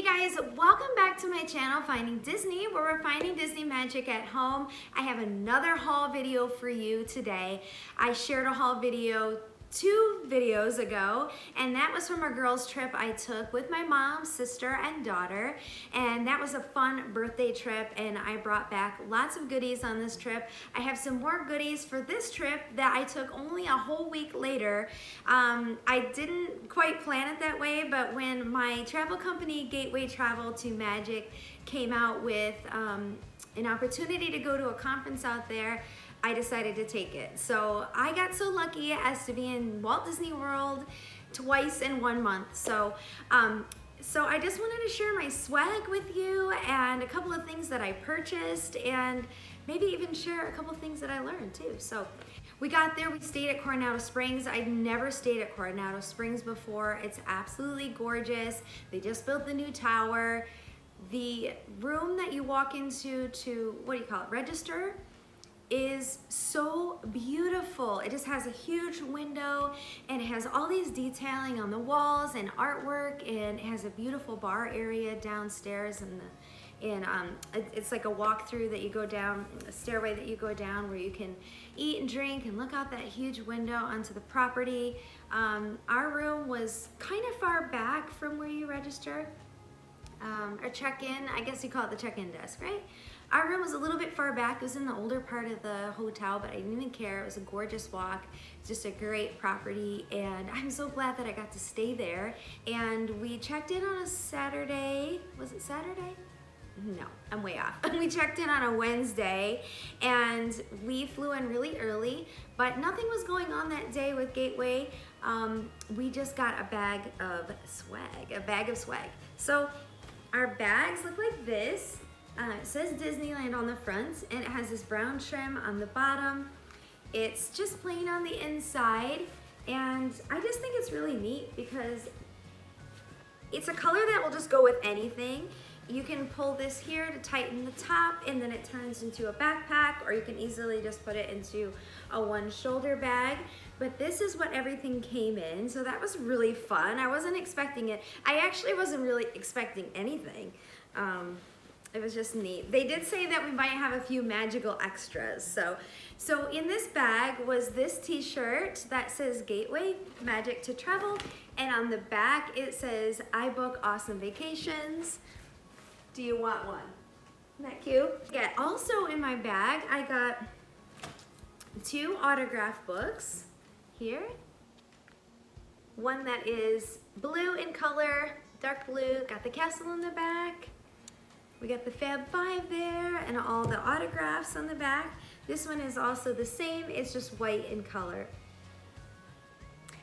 guys, welcome back to my channel, Finding Disney, where we're finding Disney magic at home. I have another haul video for you today. I shared a haul video 2 videos ago, and that was from a girls trip I took with my mom, sister, and daughter, and that was a fun birthday trip, and I brought back lots of goodies on this trip. I have some more goodies for this trip that I took only a whole week later. I didn't quite plan it that way, but when my travel company, Gateway Travel to Magic, came out with an opportunity to go to a conference out there, I decided to take it. So I got so lucky as to be in Walt Disney World twice in 1 month. So I just wanted to share my swag with you and a couple of things that I purchased, and maybe even share a couple of things that I learned too. So we got there, we stayed at Coronado Springs. I'd never stayed at Coronado Springs before. It's absolutely gorgeous. They just built the new tower. The room that you walk into to, what do you call it, register, is so beautiful. It just has a huge window, and it has all these detailing on the walls and artwork, and it has a beautiful bar area downstairs, and it's like a walk-through that you go down, a stairway that you go down where you can eat and drink and look out that huge window onto the property. Our room was kind of far back from where you register or check-in. I guess you call it the check-in desk, right? Our room was a little bit far back. It was in the older part of the hotel, but I didn't even care. It was a gorgeous walk. It's just a great property, and I'm so glad that I got to stay there. And we checked in on a Saturday. Was it Saturday? No, I'm way off. We checked in on a Wednesday, and we flew in really early, but nothing was going on that day with Gateway. We just got a bag of swag, So our bags look like this. It says Disneyland on the front, and it has this brown trim on the bottom. It's just plain on the inside, and I just think it's really neat because it's a color that will just go with anything. You can pull this here to tighten the top, and then it turns into a backpack, or you can easily just put it into a one-shoulder bag. But this is what everything came in, so that was really fun. I wasn't expecting it. I actually wasn't really expecting anything. It was just neat. They did say that we might have a few magical extras. So in this bag was this t-shirt that says Gateway Magic to Travel, and on the back it says, I book awesome vacations. Do you want one? Isn't that cute? Yeah, also in my bag, I got 2 autograph books here. One that is blue in color, dark blue, got the castle in the back. We got the Fab 5 there and all the autographs on the back. This one is also the same, it's just white in color.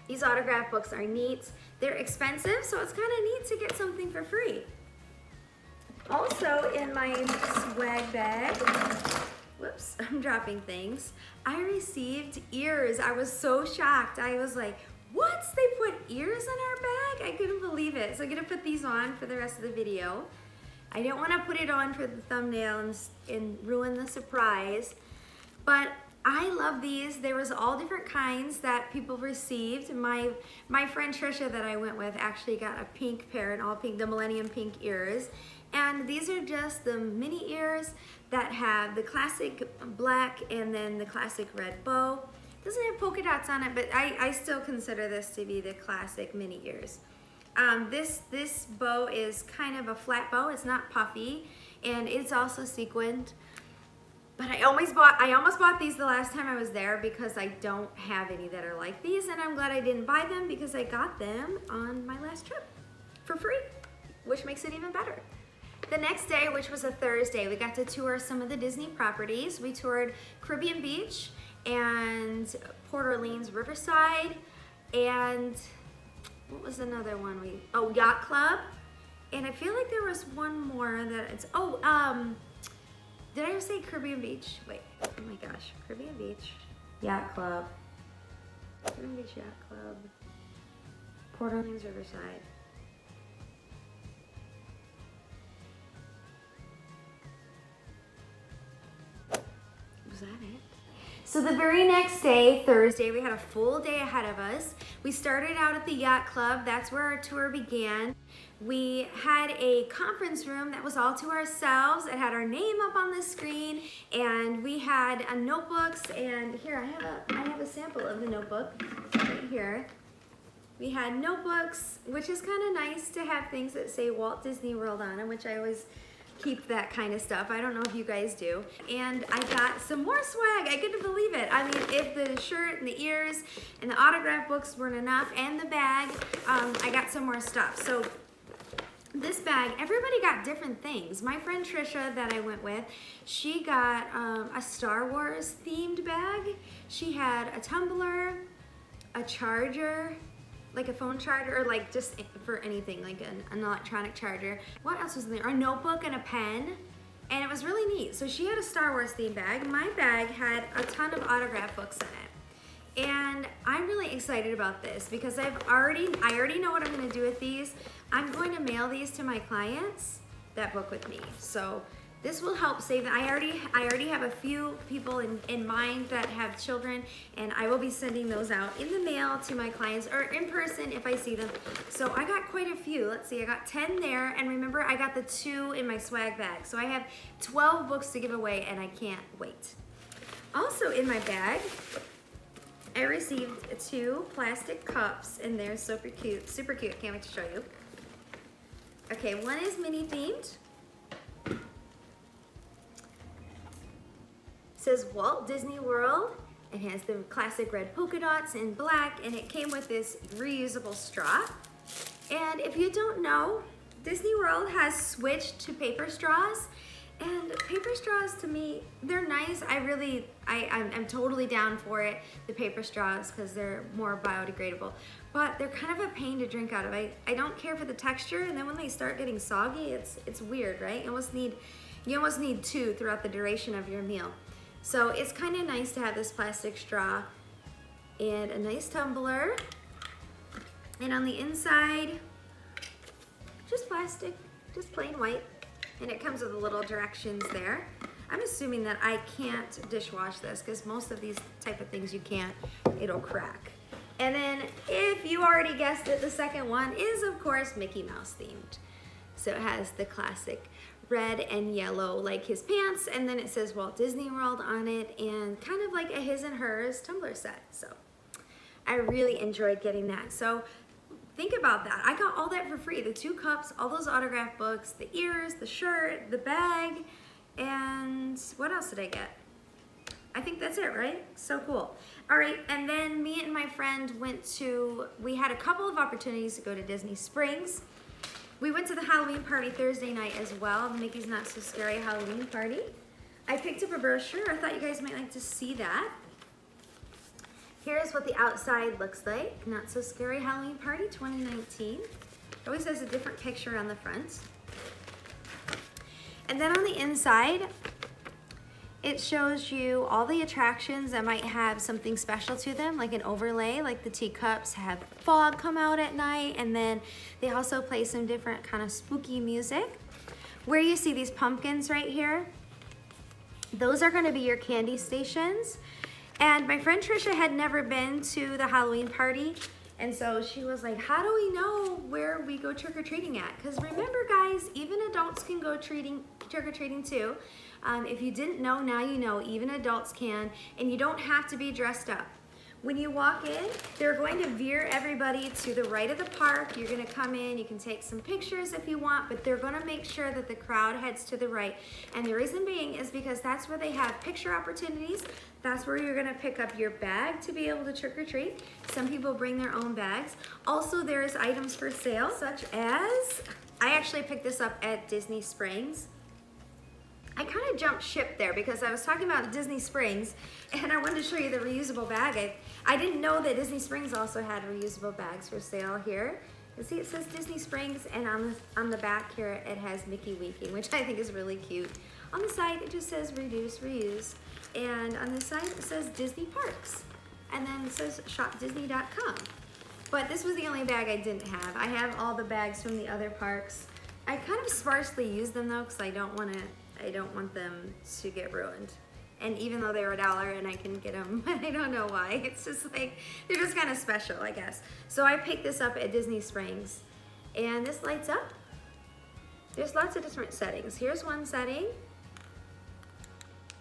These autograph books are neat. They're expensive, so it's kind of neat to get something for free. Also in my swag bag, whoops, I'm dropping things, I received ears. I was so shocked. I was like, what? They put ears in our bag? I couldn't believe it. So I'm gonna put these on for the rest of the video. I didn't want to put it on for the thumbnail and ruin the surprise, but I love these. There was all different kinds that people received. My friend Trisha that I went with actually got a pink pair, an all pink, the Millennium Pink ears. And these are just the mini ears that have the classic black and then the classic red bow. It doesn't have polka dots on it, but I still consider this to be the classic mini ears. This bow is kind of a flat bow. It's not puffy, and it's also sequined. But I almost bought these the last time I was there because I don't have any that are like these, and I'm glad I didn't buy them because I got them on my last trip for free, which makes it even better. The next day, which was a Thursday, we got to tour some of the Disney properties. We toured Caribbean Beach and Port Orleans Riverside, and what was another one? Yacht Club. And I feel like there was one more that it's, did I ever say Caribbean Beach? Wait, oh my gosh, Caribbean Beach, Yacht Club, Caribbean Beach Yacht Club, Port Orleans Riverside. Was that it? So the very next day, Thursday, we had a full day ahead of us. We started out at the Yacht Club. That's where our tour began. We had a conference room that was all to ourselves. It had our name up on the screen, and we had notebooks, and here I have a sample of the notebook right here. We had notebooks, which is kind of nice to have things that say Walt Disney World on them, which I always keep that kind of stuff. I don't know if you guys do. And I got some more swag. I couldn't believe it. I mean, if the shirt and the ears and the autograph books weren't enough, and the bag, I got some more stuff. So this bag, everybody got different things. My friend Trisha that I went with, she got a Star Wars themed bag. She had a tumbler, a charger, like a phone charger, or like just for anything, like an electronic charger. What else was in there? A notebook and a pen, and it was really neat. So she had a Star Wars themed bag. My bag had a ton of autograph books in it. And I'm really excited about this because I already know what I'm gonna do with these. I'm going to mail these to my clients that book with me. So this will help save them. I already have a few people in mind that have children, and I will be sending those out in the mail to my clients or in person if I see them. So I got quite a few. Let's see, I got 10 there, and remember I got the 2 in my swag bag. So I have 12 books to give away, and I can't wait. Also in my bag, I received 2 plastic cups, and they're super cute. Super cute, can't wait to show you. Okay, one is mini themed. Says Walt Disney World. It has the classic red polka dots in black, and it came with this reusable straw. And if you don't know, Disney World has switched to paper straws, and paper straws to me, they're nice. I'm totally down for it, the paper straws, because they're more biodegradable, but they're kind of a pain to drink out of. I don't care for the texture, and then when they start getting soggy, it's weird, right? You almost need 2 throughout the duration of your meal. So it's kind of nice to have this plastic straw and a nice tumbler. And on the inside, just plastic, just plain white. And it comes with the little directions there. I'm assuming that I can't dishwash this because most of these type of things you can't, it'll crack. And then if you already guessed it, the second one is of course Mickey Mouse themed. So it has the classic red and yellow like his pants, and then it says Walt Disney World on it, and kind of like a his and hers tumbler set. So I really enjoyed getting that. So think about that. I got all that for free. The 2 cups, all those autograph books, the ears, the shirt, the bag, and what else did I get? I think that's it, right? So cool. All right, and then me and my friend we had a couple of opportunities to go to Disney Springs. We went to the Halloween party Thursday night as well, Mickey's Not So Scary Halloween Party. I picked up a brochure. I thought you guys might like to see that. Here's what the outside looks like. Not So Scary Halloween Party 2019. It always has a different picture on the front. And then on the inside, it shows you all the attractions that might have something special to them, like an overlay, like the teacups have fog come out at night, and then they also play some different kind of spooky music. Where you see these pumpkins right here, those are gonna be your candy stations. And my friend Trisha had never been to the Halloween party, and so she was like, how do we know where we go trick-or-treating at? Because remember guys, even adults can go trick-or-treating too. If you didn't know, now you know, even adults can, and you don't have to be dressed up. When you walk in, they're going to veer everybody to the right of the park. You're gonna come in, you can take some pictures if you want, but they're gonna make sure that the crowd heads to the right. And the reason being is because that's where they have picture opportunities. That's where you're gonna pick up your bag to be able to trick or treat. Some people bring their own bags. Also, there's items for sale, such as, I actually picked this up at Disney Springs. I kind of jumped ship there because I was talking about Disney Springs, and I wanted to show you the reusable bag. I didn't know that Disney Springs also had reusable bags for sale here. You see it says Disney Springs, and on the back here it has Mickey winking, which I think is really cute. On the side it just says reduce, reuse, and on the side it says Disney Parks, and then it says shopdisney.com. But this was the only bag I didn't have. I have all the bags from the other parks. I kind of sparsely use them though, because I don't want them to get ruined. And even though they were $1 and I can get them, I don't know why. It's just like, they're just kind of special, I guess. So I picked this up at Disney Springs. And this lights up. There's lots of different settings. Here's one setting.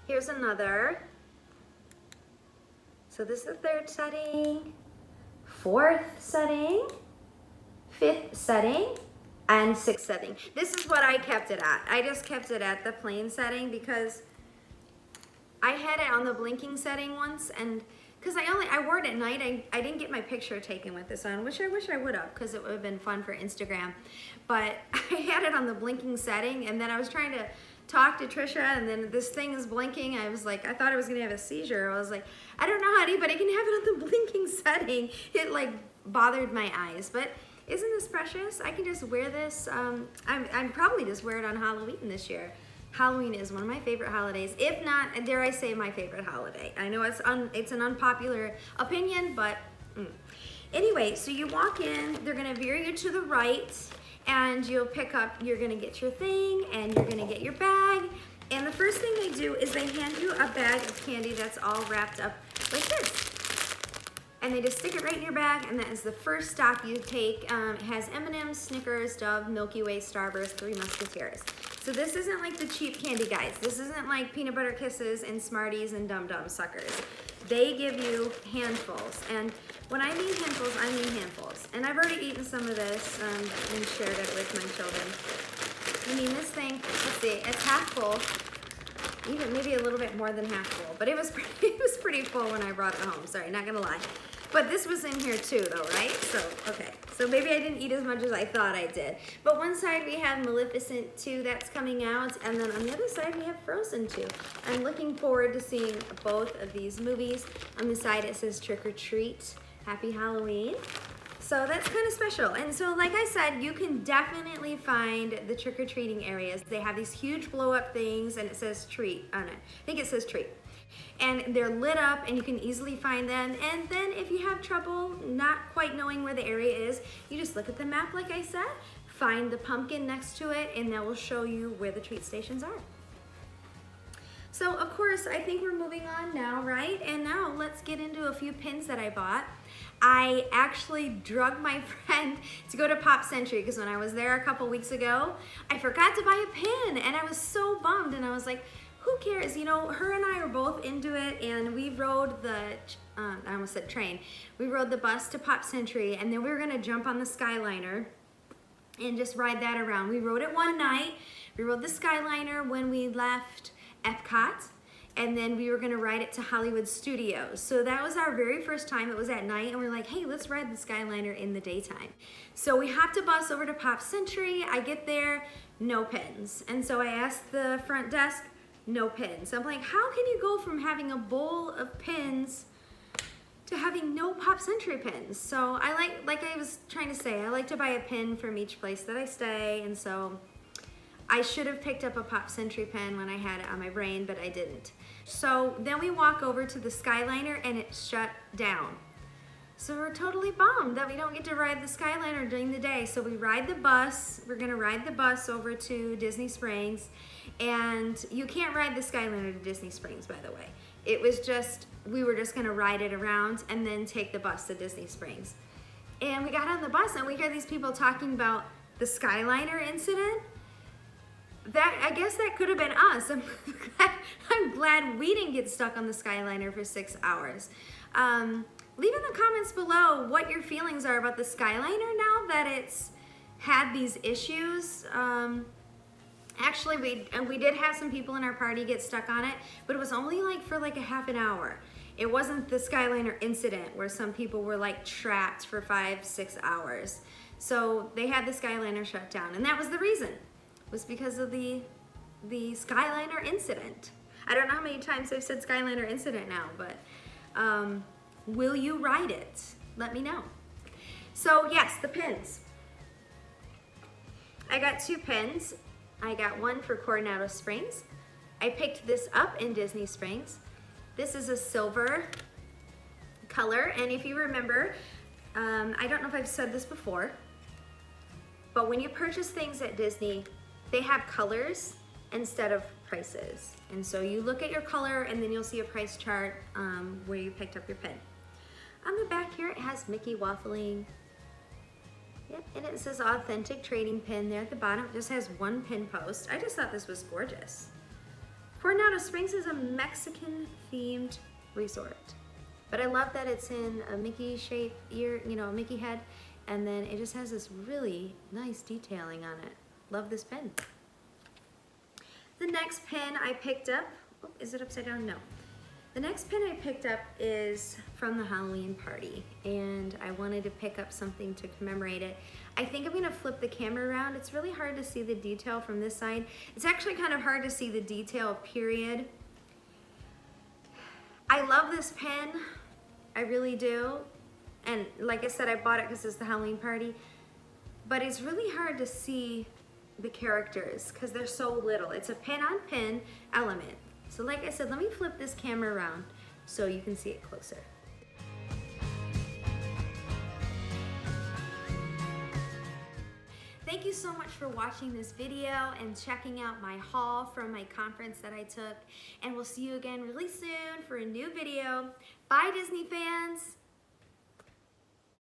Here's another. So this is the third setting, fourth setting, fifth setting, and sixth setting. This is what I kept it at. I just kept it at the plain setting because I had it on the blinking setting once, and because I wore it at night, I didn't get my picture taken with this on, which I wish I would have, because it would have been fun for Instagram. But I had it on the blinking setting, and then I was trying to talk to Trisha, and then this thing is blinking. I was like, I thought I was gonna have a seizure. I was like, I don't know, honey, but I can have it on the blinking setting. It like bothered my eyes, but isn't this precious? I can just wear this. I'm probably just wear it on Halloween this year. Halloween is one of my favorite holidays, if not, dare I say, my favorite holiday. I know it's an unpopular opinion, but anyway, so you walk in, they're gonna veer you to the right, and you'll pick up, you're gonna get your thing, and you're gonna get your bag, and the first thing they do is they hand you a bag of candy that's all wrapped up like this. And they just stick it right in your bag, and that is the first stop you take. It has M&M's, Snickers, Dove, Milky Way, Starburst, Three Musketeers. So this isn't like the cheap candy guys. This isn't like Peanut Butter Kisses and Smarties and Dum Dum Suckers. They give you handfuls, and when I mean handfuls, I mean handfuls. And I've already eaten some of this and shared it with my children. I mean, this thing, let's see, it's half full. Even maybe a little bit more than half full, but it was pretty full when I brought it home. Sorry, not gonna lie. But this was in here too, though, right? So, okay. So maybe I didn't eat as much as I thought I did. But one side we have Maleficent 2 that's coming out, and then on the other side we have Frozen 2. I'm looking forward to seeing both of these movies. On the side it says Trick or Treat, Happy Halloween. So that's kind of special. And so like I said, you can definitely find the trick-or-treating areas. They have these huge blow-up things, and it says treat on it. I think it says treat. And they're lit up, and you can easily find them. And then if you have trouble not quite knowing where the area is, you just look at the map like I said, find the pumpkin next to it, and that will show you where the treat stations are. So of course, I think we're moving on now, right? And now let's get into a few pins that I bought. I actually drug my friend to go to Pop Century because when I was there a couple weeks ago, I forgot to buy a pin, and I was so bummed, and I was like, who cares? You know, her and I are both into it, and we rode the, I almost said train. We rode the bus to Pop Century, and then we were gonna jump on the Skyliner and just ride that around. We rode it one night. We rode the Skyliner when we left Epcot, and then we were gonna ride it to Hollywood Studios. So that was our very first time. It was at night, and we were like, hey, let's ride the Skyliner in the daytime. So we hopped a bus over to Pop Century. I get there, no pins. And so I asked the front desk, no pins. I'm like, how can you go from having a bowl of pins to having no Pop Century pins? So I like I was trying to say, I like to buy a pin from each place that I stay, and so I should have picked up a Pop Century pin when I had it on my brain, but I didn't. So then we walk over to the Skyliner, and it's shut down. So we're totally bummed that we don't get to ride the Skyliner during the day. So we ride the bus. We're gonna ride the bus over to Disney Springs. And you can't ride the Skyliner to Disney Springs, by the way. It was just, we were just gonna ride it around and then take the bus to Disney Springs. And we got on the bus, and we hear these people talking about the Skyliner incident. That, I guess that could have been us. I'm glad we didn't get stuck on the Skyliner for 6 hours. Leave in the comments below what your feelings are about the Skyliner now that it's had these issues. Actually, we did have some people in our party get stuck on it, but it was only like for like a half an hour. It wasn't the Skyliner incident where some people were like trapped for 5-6 hours. So they had the Skyliner shut down, and that was the reason. It was because of the Skyliner incident. I don't know how many times I've said Skyliner incident now, but will you ride it? Let me know. So yes, the pins. I got 2 pins. I got one for Coronado Springs. I picked this up in Disney Springs. This is a silver color, and if you remember, I don't know if I've said this before, but when you purchase things at Disney, they have colors instead of prices. And so you look at your color, and then you'll see a price chart where you picked up your pin. On the back here, it has Mickey waffling. Yep, and it says authentic trading pin there at the bottom. It just has one pin post. I just thought this was gorgeous. Coronado Springs is a Mexican themed resort. But I love that it's in a Mickey shape ear, you know, a Mickey head. And then it just has this really nice detailing on it. Love this pin. The next pin I picked up, oh, is it upside down? No. The next pin I picked up is from the Halloween party, and I wanted to pick up something to commemorate it. I think I'm gonna flip the camera around. It's really hard to see the detail from this side. It's actually kind of hard to see the detail, period. I love this pin, I really do. And like I said, I bought it because it's the Halloween party, but it's really hard to see the characters because they're so little. It's a pin-on-pin element. So like I said, let me flip this camera around so you can see it closer. Thank you so much for watching this video and checking out my haul from my conference that I took. And we'll see you again really soon for a new video. Bye, Disney fans.